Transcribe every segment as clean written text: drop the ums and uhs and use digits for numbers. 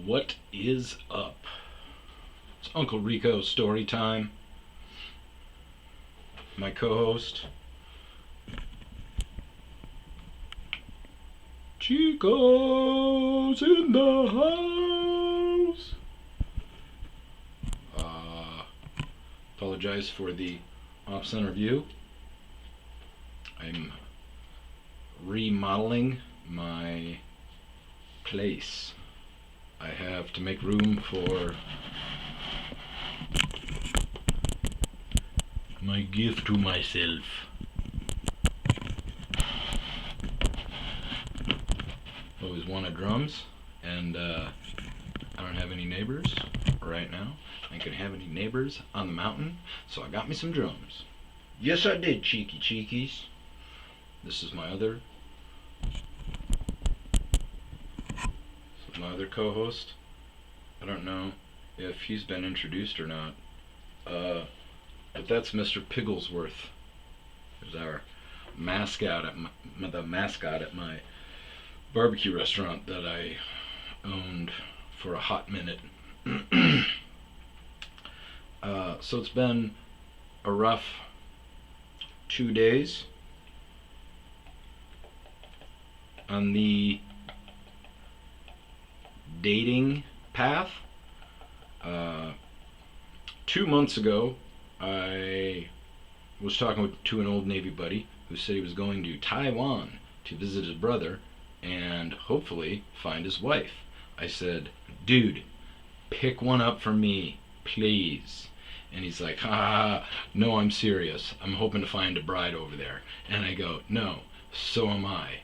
What is up? It's Uncle Rico Storytime. My co-host Chico's in the house. Apologize for the off-center view. I'm remodeling my place. I have to make room for my gift to myself. Always wanted drums, and I don't have any neighbors right now. I ain't gonna have any neighbors on the mountain, so I got me some drums. Yes, I did, cheeky cheekies. This is my other co-host. I don't know if he's been introduced or not, but that's Mr. Pigglesworth. There's our mascot at the mascot at my barbecue restaurant that I owned for a hot minute. So it's been a rough 2 days on the dating path. 2 months ago, I was talking to an old Navy buddy who said he was going to Taiwan to visit his brother and hopefully find his wife. I said, dude, pick one up for me, please. And he's like, no, I'm serious. I'm hoping to find a bride over there. And I go, no, so am I.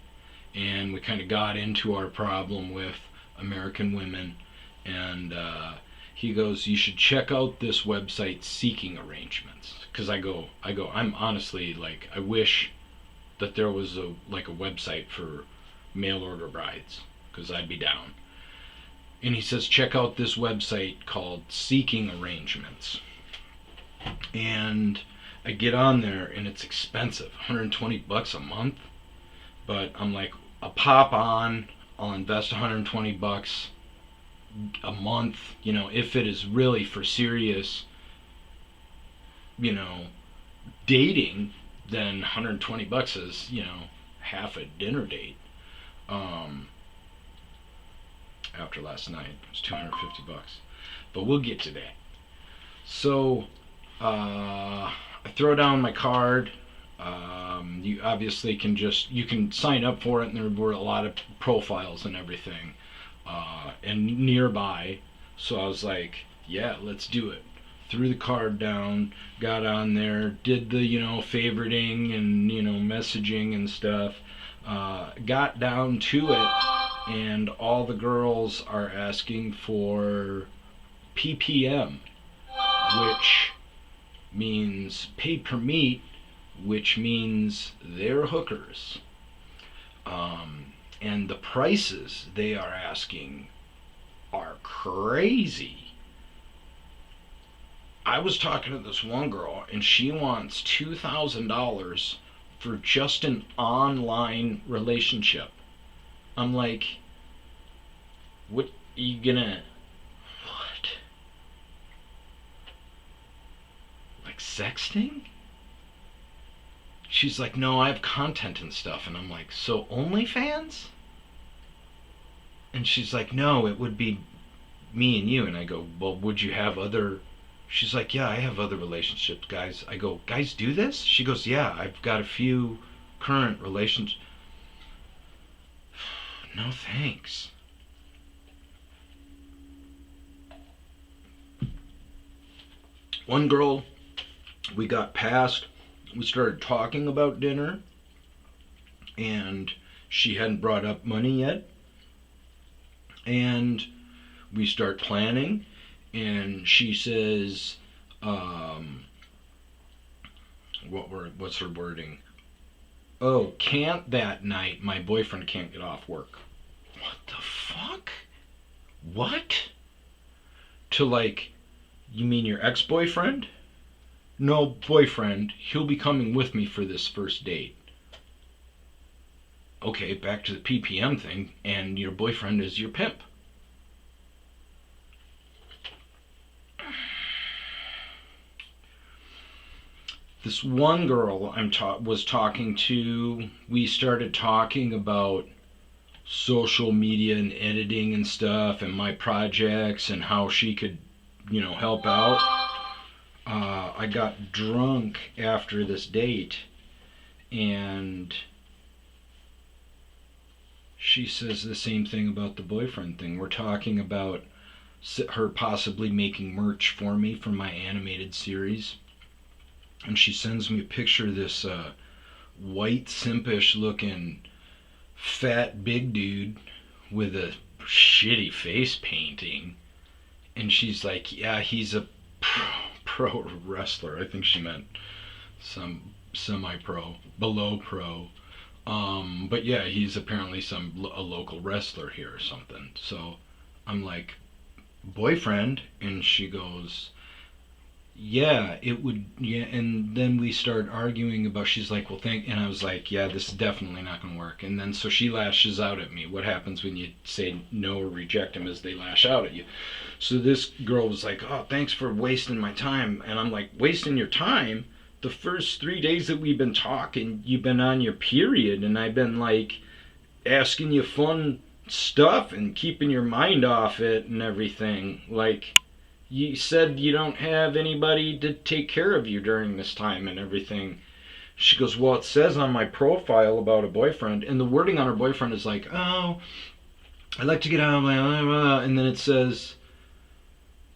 And we kind of got into our problem with American women, and he goes, you should check out this website, Seeking Arrangements. Because I go, I'm honestly like, I wish that there was a website for mail order brides, because I'd be down. And he says, check out this website called Seeking Arrangements. And I get on there, and it's expensive, $120 a month. But I'm like, I'll pop on, I'll invest $120 a month, if it is really for serious, dating, then $120 is, half a dinner date. After last night, it was $250. But we'll get to that. So, I throw down my card. You obviously you can sign up for it, and there were a lot of profiles and everything, and nearby. So I was like, yeah, let's do it. Threw the card down, got on there, did the, favoriting and, messaging and stuff. Got down to it, and all the girls are asking for PPM, which means pay per meet, which means they're hookers. And the prices they are asking are crazy. I was talking to this one girl, and she wants $2,000 for just an online relationship. I'm like, what are you gonna... What? Like sexting? She's like, no, I have content and stuff. And I'm like, so OnlyFans? And she's like, no, it would be me and you. And I go, well, would you have other... She's like, yeah, I have other relationships, guys. I go, guys do this? She goes, yeah, I've got a few current relationships. No thanks. One girl, we got past, we started talking about dinner, and she hadn't brought up money yet. And we start planning, and she says, what's her wording? Oh, can't that night, my boyfriend can't get off work. What the fuck? What? To like, you mean your ex-boyfriend? No, boyfriend. He'll be coming with me for this first date. Okay, back to the PPM thing, and your boyfriend is your pimp. this one girl was talking to, we started talking about social media and editing and stuff and my projects and how she could, help out. I got drunk after this date, and she says the same thing about the boyfriend thing. We're talking about her possibly making merch for me for my animated series. And she sends me a picture of this white, simpish looking, fat, big dude with a shitty face painting. And she's like, yeah, he's a pro wrestler. I think she meant some semi-pro, below pro. But yeah, he's apparently a local wrestler here or something. So I'm like, boyfriend? And she goes, yeah, it would, yeah. And then we start arguing about, she's like, well, and I was like, yeah, this is definitely not going to work. And then so she lashes out at me. What happens when you say no or reject them is they lash out at you. So this girl was like, oh, thanks for wasting my time. And I'm like, wasting your time? The first 3 days that we've been talking, you've been on your period, and I've been like asking you fun stuff and keeping your mind off it and everything. Like, you said you don't have anybody to take care of you during this time and everything. She goes, well, it says on my profile about a boyfriend, and the wording on her boyfriend is like, oh, I like to get out, blah, blah, blah. And then it says,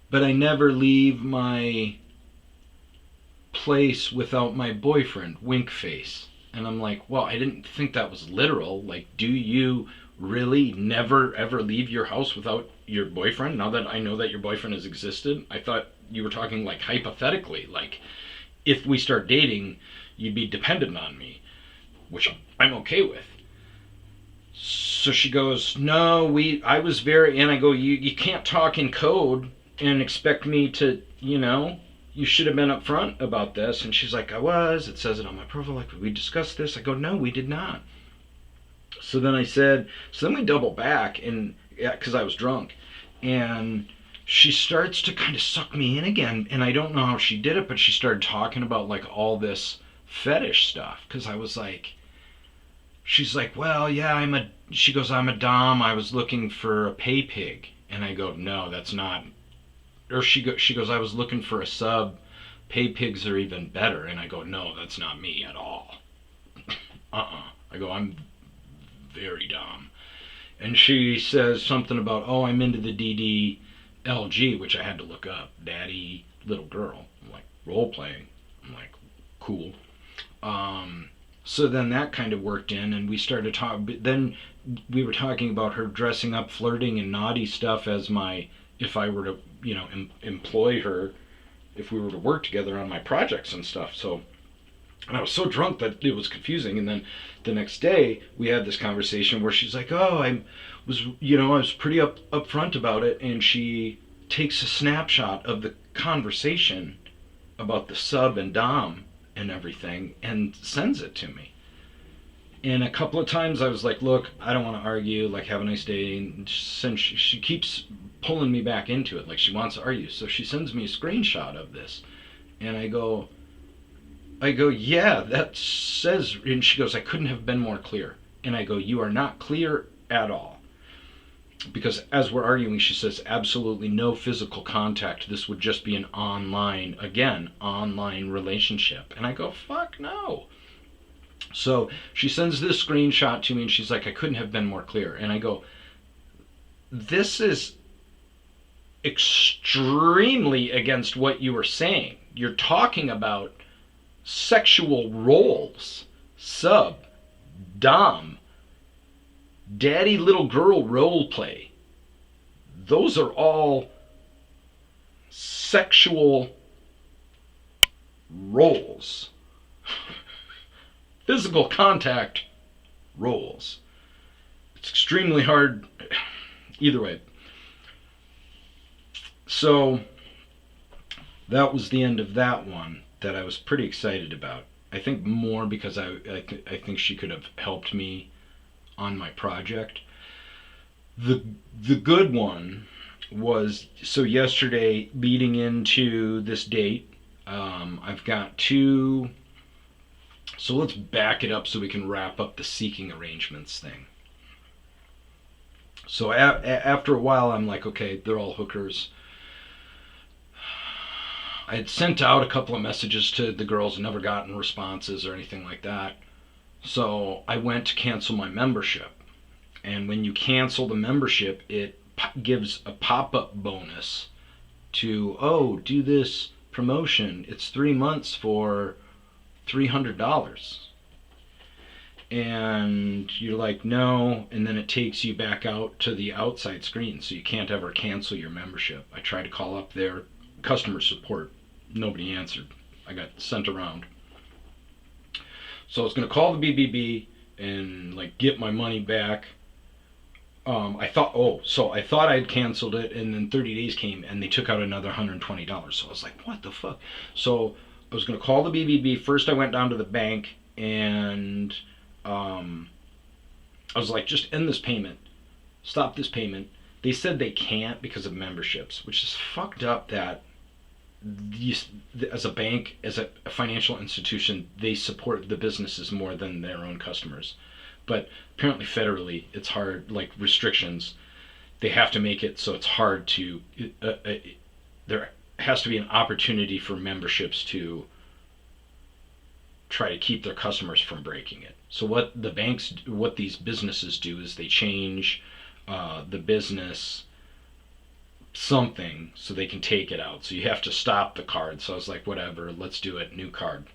but I never leave my place without my boyfriend, wink face. And I'm like, well, I didn't think that was literal. Like, do you really never ever leave your house without your boyfriend? Now that I know that your boyfriend has existed, I thought you were talking like hypothetically, like if we start dating, you'd be dependent on me, which I'm okay with. So she goes, no, I was very, and I go, you can't talk in code and expect me to, you should have been upfront about this. And she's like, I was. It says it on my profile. Like, we discussed this. I go, no, we did not. So then we double back, and yeah, because I was drunk, and she starts to kind of suck me in again. And I don't know how she did it, but she started talking about like all this fetish stuff. Because I was like, she's like, well, yeah, she goes, I'm a dom. I was looking for a pay pig. And I go, no, that's not. Or she goes, I was looking for a sub. Pay pigs are even better. And I go, no, that's not me at all. I go, I'm very dumb. And she says something about, oh, I'm into the DDLG, which I had to look up. Daddy, little girl. I'm like, role playing. I'm like, cool. So then that kind of worked in, and we started talking. Then we were talking about her dressing up, flirting, and naughty stuff as if I were to, employ her, if we were to work together on my projects and stuff. So, and I was so drunk that it was confusing. And then the next day we had this conversation where she's like, oh, I was pretty upfront about it. And she takes a snapshot of the conversation about the sub and dom and everything and sends it to me. And a couple of times I was like, look, I don't want to argue, like, have a nice day. And since she keeps pulling me back into it, like she wants to argue. So she sends me a screenshot of this. And I go, yeah, that says, and she goes, I couldn't have been more clear. And I go, you are not clear at all. Because as we're arguing, she says, absolutely no physical contact. This would just be an online relationship. And I go, fuck no. So she sends this screenshot to me, and she's like, I couldn't have been more clear. And I go, this is extremely against what you were saying. You're talking about sexual roles, sub, dom, daddy, little girl role play. Those are all sexual roles. Physical contact roles. It's extremely hard either way. So that was the end of that one that I was pretty excited about. I think more because I think she could have helped me on my project. The good one was, so yesterday leading into this date, I've got two So let's back it up so we can wrap up the seeking arrangements thing. So after a while, I'm like, okay, they're all hookers. I had sent out a couple of messages to the girls, never gotten responses or anything like that. So I went to cancel my membership. And when you cancel the membership, it gives a pop up bonus to, oh, do this promotion. It's 3 months for $300. And you're like, no. And then it takes you back out to the outside screen. So you can't ever cancel your membership. I tried to call up their customer support. Nobody answered. I got sent around. So I was going to call the BBB and like get my money back. I thought I'd canceled it, and then 30 days came, and they took out another $120. So I was like, what the fuck? So I was going to call the BBB. First, I went down to the bank, and I was like, just end this payment, stop this payment. They said they can't because of memberships, which is fucked up. That these, as a bank, as a financial institution, they support the businesses more than their own customers. But apparently, federally, it's hard. Like restrictions, they have to make it so it's hard to. There has to be an opportunity for memberships to try to keep their customers from breaking it. So what these businesses do is they change the business something so they can take it out. So you have to stop the card. So I was like, whatever, let's do it. New card.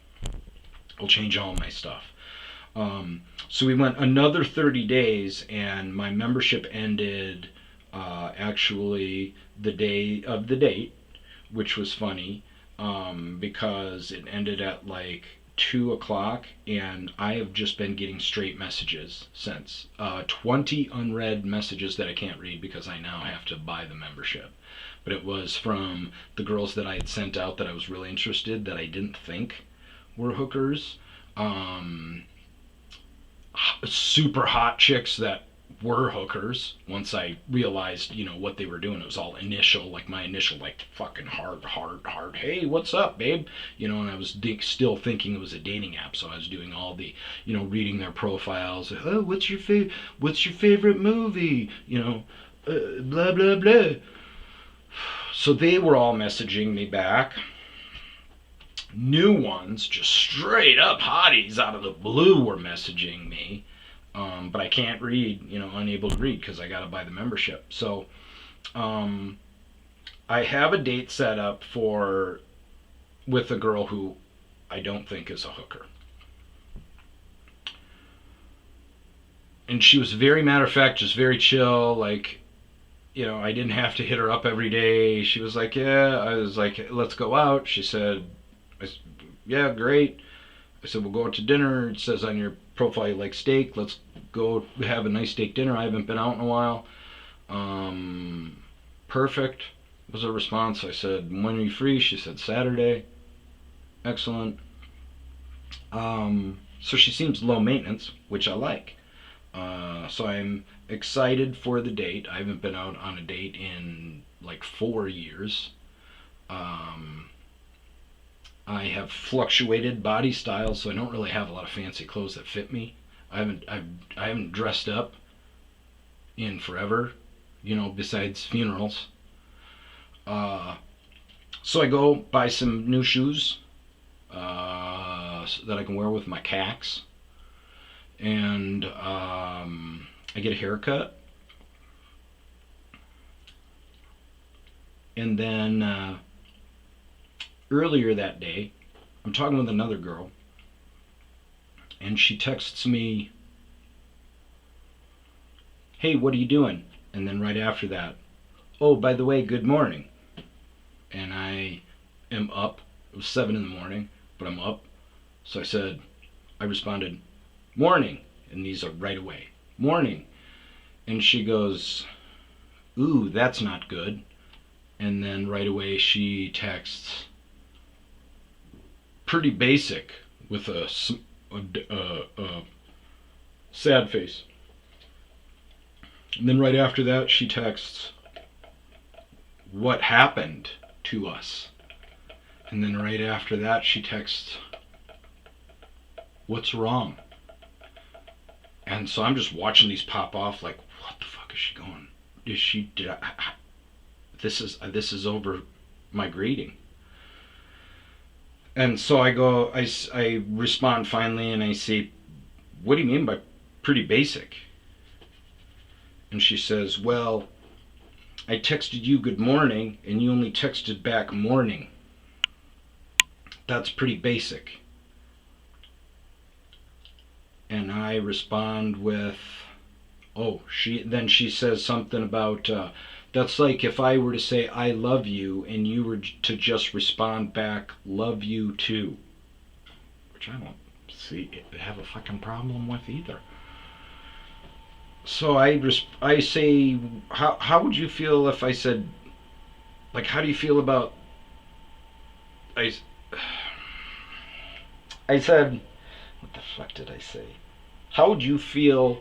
I'll change all my stuff. So we went another 30 days, and my membership ended actually the day of the date, which was funny because it ended at like 2 o'clock, and I have just been getting straight messages since. 20 unread messages that I can't read because I now have to buy the membership. But it was from the girls that I had sent out that I was really interested, that I didn't think were hookers. Super hot chicks that were hookers once I realized, what they were doing. It was all initial, like my initial, like fucking hard, hey, what's up, babe? And I was still thinking it was a dating app, so I was doing all the, reading their profiles. Oh, what's your favorite movie? Blah, blah, blah. So they were all messaging me back. New ones, just straight up hotties out of the blue, were messaging me. But I can't read, unable to read because I got to buy the membership. So I have a date set up with a girl who I don't think is a hooker. And she was very matter of fact, just very chill. Like, I didn't have to hit her up every day. She was like, yeah. I was like, let's go out. She said, yeah, great. I said, we'll go out to dinner. It says on your profile you like steak. Let's go have a nice steak dinner. I haven't been out in a while. Perfect was her response. I said, when are you free? She said, Saturday. Excellent. So she seems low maintenance, which I like. So I'm excited for the date. I haven't been out on a date in like 4 years. I have fluctuated body styles, so I don't really have a lot of fancy clothes that fit me. I haven't dressed up in forever, besides funerals. So I go buy some new shoes that I can wear with my khakis, and I get a haircut, and then earlier that day, I'm talking with another girl, and she texts me, hey, what are you doing? And then right after that, oh, by the way, good morning. And I am up. It was 7 in the morning, but I'm up. So I responded, morning. And these are right away. Morning. And she goes, ooh, that's not good. And then right away she texts, pretty basic, with a sad face. And then right after that she texts, what happened to us? And then right after that she texts, What's wrong? And so I'm just watching these pop off, like, what the fuck is she going? Is she? Did I this is over my grading. And so I respond finally, and I say, what do you mean by pretty basic? And she says, well, I texted you good morning, and you only texted back morning. That's pretty basic. And I respond with, oh, she says something about, that's like if I were to say I love you and you were to just respond back, love you too. Which I don't have a fucking problem with either. So I say, how would you feel if I said, like, how do you feel about, I, I said, what the fuck did I say? How would you feel?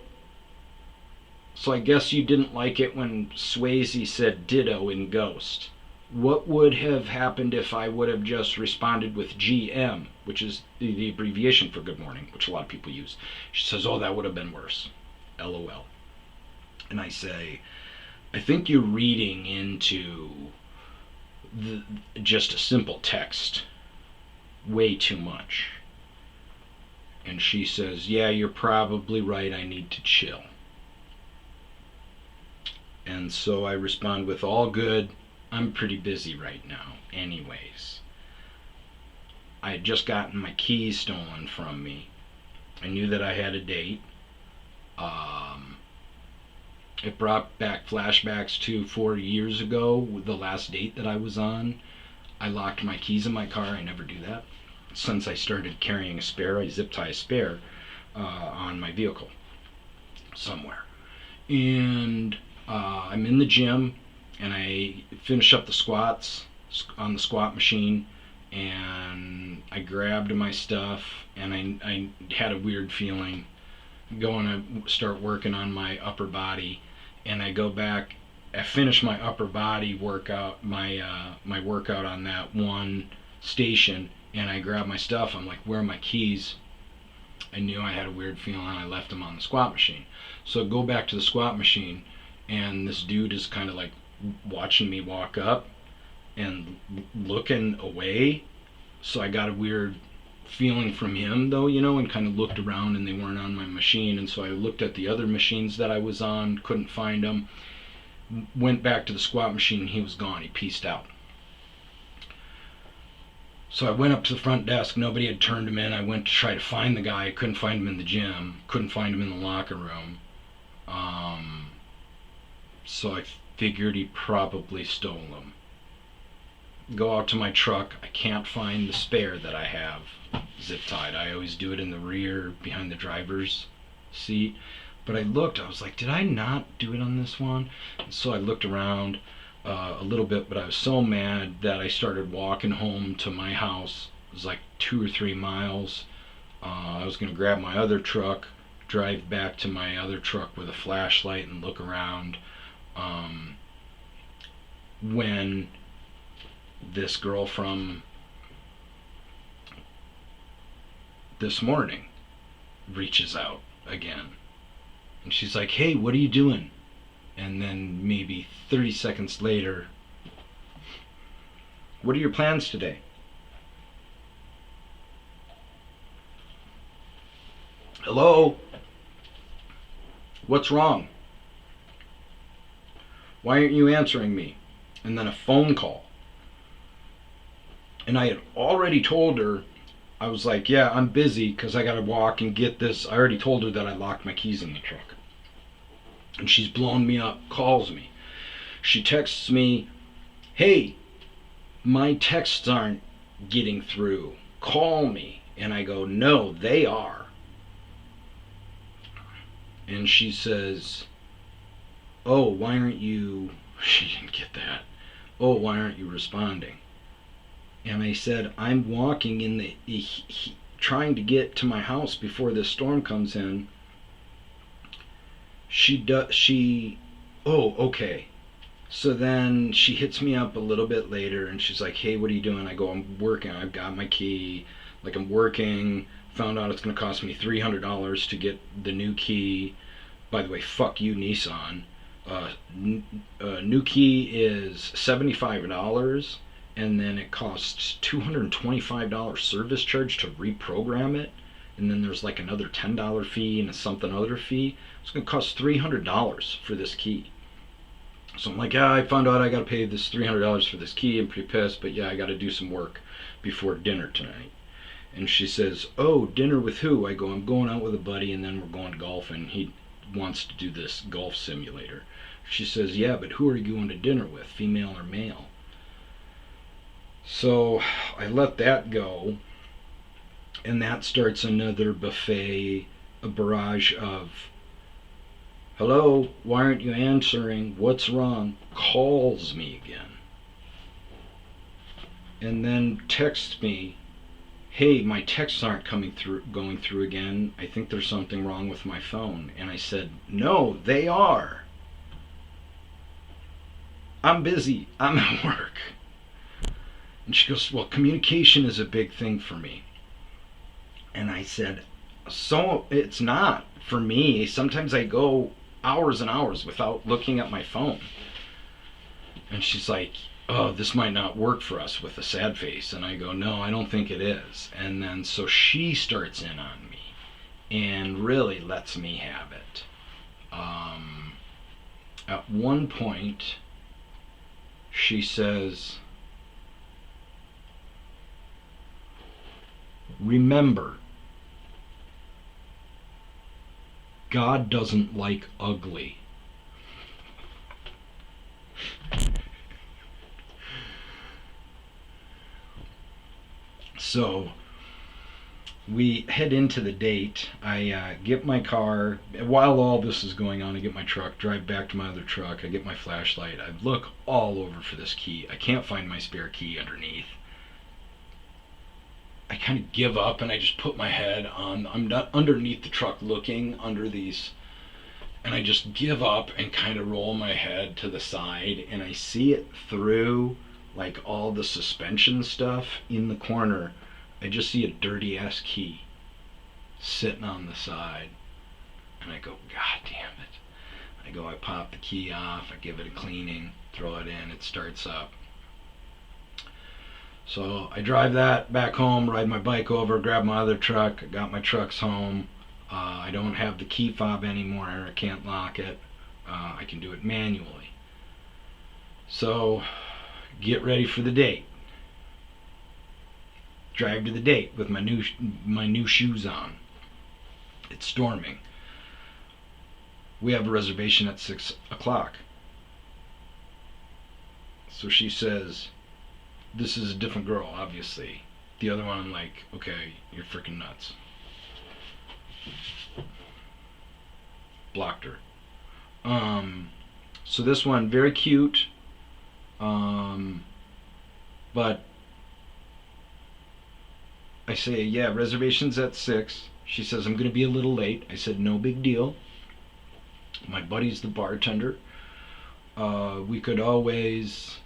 So I guess you didn't like it when Swayze said ditto in Ghost. What would have happened if I would have just responded with GM, which is the abbreviation for good morning, which a lot of people use? She says, oh, that would have been worse. LOL. And I say, I think you're reading into just a simple text way too much. And she says, yeah, you're probably right. I need to chill. And so I respond with, all good. I'm pretty busy right now. Anyways, I had just gotten my keys stolen from me. I knew that I had a date. It brought back flashbacks to 4 years ago, the last date that I was on. I locked my keys in my car. I never do that. Since I started carrying a spare, I zip tie a spare on my vehicle somewhere. And I'm in the gym, and I finish up the squats on the squat machine, and I grabbed my stuff, and I had a weird feeling going to start working on my upper body, and I go back. I finish my upper body workout, my workout on that one station, and I grab my stuff. I'm like, where are my keys? I knew I had a weird feeling. I left them on the squat machine. So I go back to the squat machine, and this dude is kind of like watching me walk up and looking away. So I got a weird feeling from him, though, and kind of looked around, and they weren't on my machine. And so I looked at the other machines that I was on, couldn't find them. Went back to the squat machine, and he was gone. He pieced out. So I went up to the front desk. Nobody had turned him in. I went to try to find the guy. I couldn't find him in the gym. Couldn't find him in the locker room. So I figured he probably stole them. Go out to my truck. I can't find the spare that I have zip tied. I always do it in the rear behind the driver's seat. But I looked. I was like, did I not do it on this one? And so I looked around a little bit, but I was so mad that I started walking home to my house. It was like 2 or 3 miles. I was going to grab my other truck, drive back to my other truck with a flashlight and look around. When this girl from this morning reaches out again. And she's like, hey, what are you doing? And then maybe 30 seconds later, what are your plans today? Hello? What's wrong? Why aren't you answering me? And then a phone call. And I had already told her, I was like, yeah, I'm busy because I got to walk and get this. I already told her that I locked my keys in the truck. And she's blown me up, calls me. She texts me, hey, my texts aren't getting through. Call me. And I go, no, they are. And she says, oh, why aren't you, she didn't get that. Oh, why aren't you responding? And I said, I'm walking in trying to get to my house before this storm comes in. Oh, okay. So then she hits me up a little bit later, and she's like, hey, what are you doing? I go, I'm working. I've got my key. Like, I'm working Found out it's going to cost me $300 to get the new key. By the way, fuck you, Nissan. New key is $75, and then it costs $225 service charge to reprogram it, and then there's like another $10 fee and a something other fee. It's going to cost $300 for this key. So I'm like, yeah, I found out I got to pay this $300 for this key. I'm pretty pissed, but yeah, I got to do some work before dinner tonight. And she says, oh, dinner with who? I go, I'm going out with a buddy, and then we're going golfing. He wants to do this golf simulator. She says, yeah, but who are you going to dinner with, female or male? So I let that go, and that starts another buffet, a barrage of, hello, why aren't you answering? What's wrong? Calls me again. And then texts me, hey, my texts aren't going through again. I think there's something wrong with my phone. And I said, no, they are. I'm busy. I'm at work. And she goes, well, communication is a big thing for me. And I said, so it's not for me. Sometimes I go hours and hours without looking at my phone. And she's like, oh, this might not work for us, with a sad face. And I go, no, I don't think it is. And then so she starts in on me and really lets me have it. At one point, she says, remember, God doesn't like ugly. So we head into the date. I get my car. While all this is going on, I get my truck, drive back to my other truck. I get my flashlight. I look all over for this key. I can't find my spare key underneath. I kind of give up, and I just put my head on, I'm not underneath the truck looking under these, and I just give up and kind of roll my head to the side, and I see it through like all the suspension stuff in the corner. I just see a dirty ass key sitting on the side, and I go, God damn it. I go, I pop the key off, I give it a cleaning, throw it in, it starts up. So I drive that back home, ride my bike over, grab my other truck. I got my trucks home. I don't have the key fob anymore. I can't lock it. I can do it manually. So get ready for the date. Drive to the date with my new shoes on. It's storming. We have a reservation at 6 o'clock. So she says, this is a different girl, obviously. The other one, I'm like, okay, you're freaking nuts. Blocked her. So this one, very cute. But I say, yeah, reservation's at 6. She says, I'm going to be a little late. I said, no big deal. My buddy's the bartender. We could always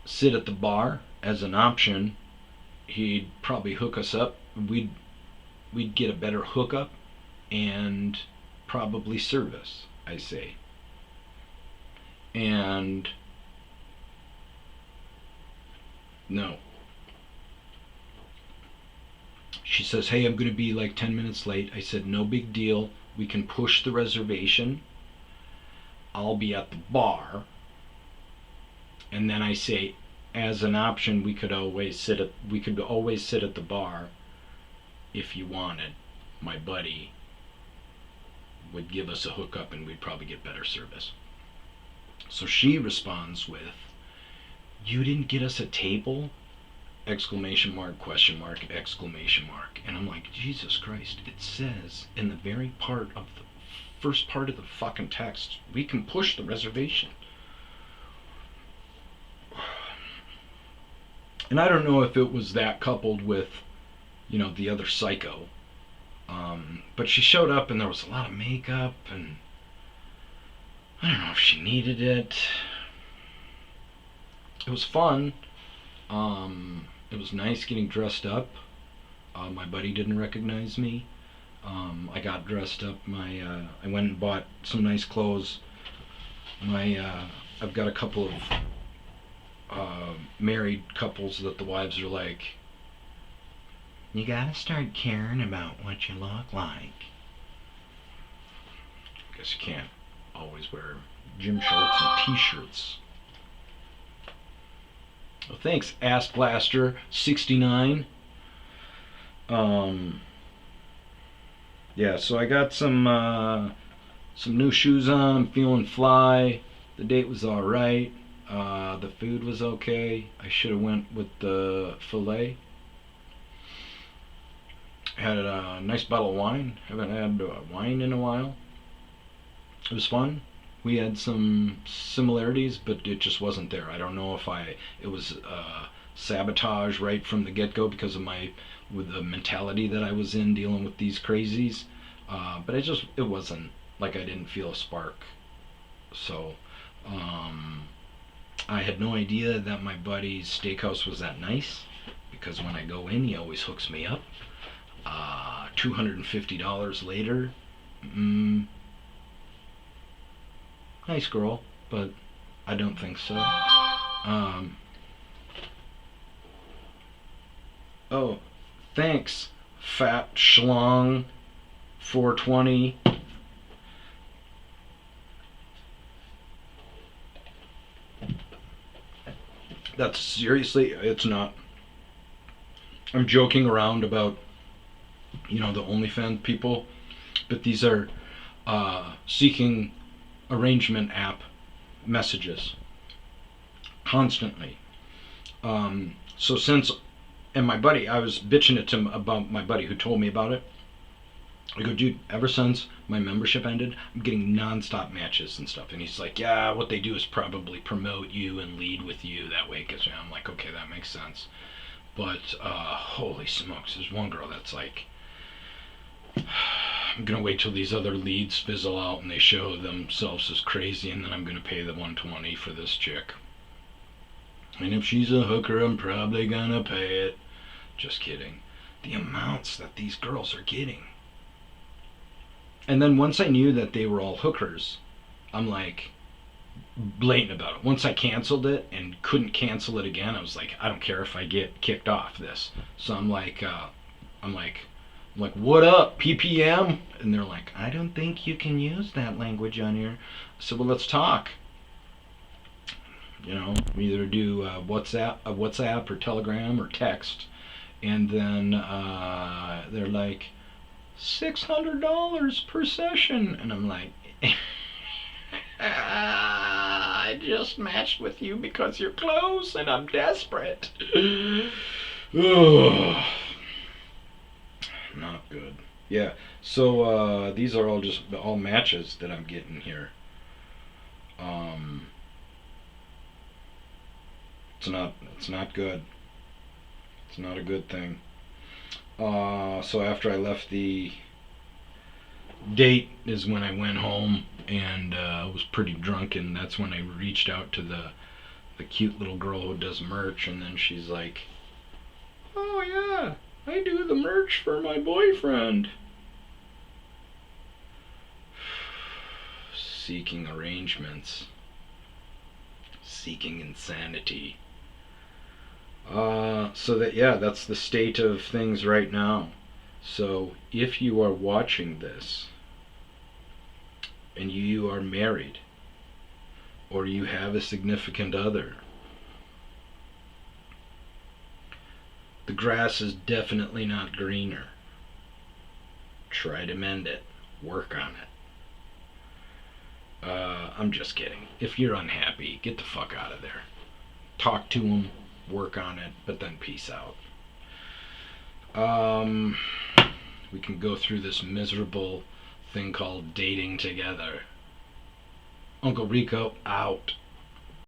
sit at the bar as an option. He'd probably hook us up. We'd get a better hookup and probably service, I say. And no. She says, hey, I'm going to be like 10 minutes late. I said, no big deal. We can push the reservation. I'll be at the bar. And then I say, as an option, we could always sit at the bar if you wanted. My buddy would give us a hookup, and we'd probably get better service. So she responds with, you didn't get us a table? Exclamation mark, question mark, exclamation mark. And I'm like, Jesus Christ, it says in the very first part of the fucking text, we can push the reservation. And I don't know if it was that coupled with, the other psycho. But she showed up, and there was a lot of makeup, and I don't know if she needed it. It was fun. It was nice getting dressed up. My buddy didn't recognize me. I got dressed up. I went and bought some nice clothes. I've got a couple of married couples that the wives are like, you gotta start caring about what you look like. Guess you can't always wear gym shorts and t-shirts. Well, thanks, Ass Blaster 69. Yeah, so I got some new shoes on. I'm feeling fly. The date was all right. The food was okay. I should have went with the filet. Had a nice bottle of wine. Haven't had wine in a while. It was fun. We had some similarities, but it just wasn't there. I don't know if it was sabotage right from the get-go because of with the mentality that I was in dealing with these crazies. But it wasn't like I didn't feel a spark. So I had no idea that my buddy's steakhouse was that nice because when I go in, he always hooks me up. $250 later, nice girl, but I don't think so. Oh, thanks, fat schlong 420. That's seriously, it's not. I'm joking around about, the OnlyFans people, but these are seeking arrangement app messages constantly. So and my buddy, I was bitching it to him about my buddy who told me about it. I go, dude, ever since my membership ended, I'm getting non-stop matches and stuff. And he's like, yeah, what they do is probably promote you and lead with you that way. Cause I'm like, okay, that makes sense. But holy smokes, there's one girl that's like, I'm gonna wait till these other leads fizzle out and they show themselves as crazy, and then I'm gonna pay the 120 for this chick. And if she's a hooker, I'm probably gonna pay it. Just kidding. The amounts that these girls are getting. And then once I knew that they were all hookers, I'm like blatant about it. Once I canceled it and couldn't cancel it again, I was like, I don't care if I get kicked off this. So I'm like, what up, PPM? And they're like, I don't think you can use that language on here. I said, well, let's talk. We either do WhatsApp or Telegram or text. And then they're like, $600 per session. And I'm like, I just matched with you because you're close and I'm desperate. Not good. Yeah, so these are all matches that I'm getting here. It's not good. It's not a good thing. So after I left the date is when I went home and was pretty drunk, and that's when I reached out to the cute little girl who does merch, and then she's like, oh yeah, I do the merch for my boyfriend. Seeking arrangements. Seeking insanity. That's the state of things right now. So if you are watching this and you are married or you have a significant other, the grass is definitely not greener. Try to mend it. Work on it. I'm just kidding. If you're unhappy, get the fuck out of there. Talk to them, work on it, but then peace out. We can go through this miserable thing called dating together. Uncle Rico, out.